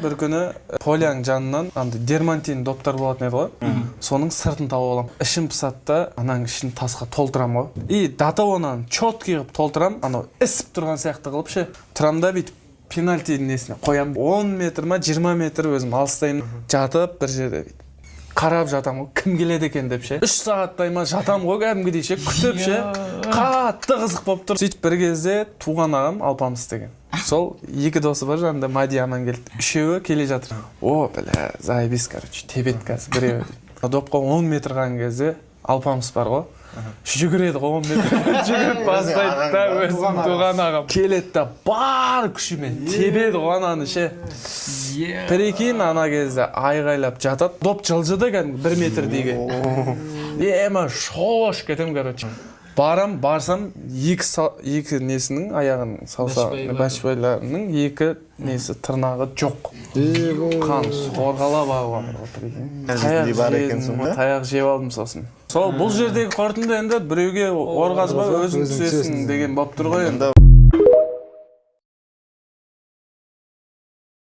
Bir күні Поляң жанынан андай дермантин доптар болатын еді ғой. Соның сыртын тауып алам. Ішім пысады да, ананың ішін тасқа толтырам ғой. И дата онан четкий қылып толтырам, анау ісіп тұрған сияқты қылып ше. Тұрам да бүйтіп пенальтидің несіне қоям. 10 метр ма 20 метр өзім алыстайын жатып бір жерде бүйтіп қарап жатам ғой, кім келеді екен деп ше. 3 сағаттай ма жатам ғой кәдімгідей ше, күтіп ше. Қатты қызық болып тұр. Сөйтіп бір кезде туған ағам Алпамыс деген. Сол екі досы бар жанында, Мади аман келді. Үшеуі келе жатыр. О, бля, заебись, короче, тебет қазір біреу. Допқа 10 метр қалған кезде Алпамыс бар ғой. Жүгіреді ғой 10 метр. Жүгіріп бастайды да өзім туған ағам. Келеді да бар күшімен тебеді ғой ананы ше. Прикинь, ана кезде айғайлап жатады. Доп жылжыды кәдімгі 1 метр дейге. Ема шош кетем, короче. Барсам екі несінің аяғын башбайларының екі несі тырнағы жоқ. Қан сорғалап ағылған. Таяқ жеп алдым сосын. Сол бұл жердегі қорытынды енді біреуге орғазба өзің түсесің деген болып тұр ғой енді.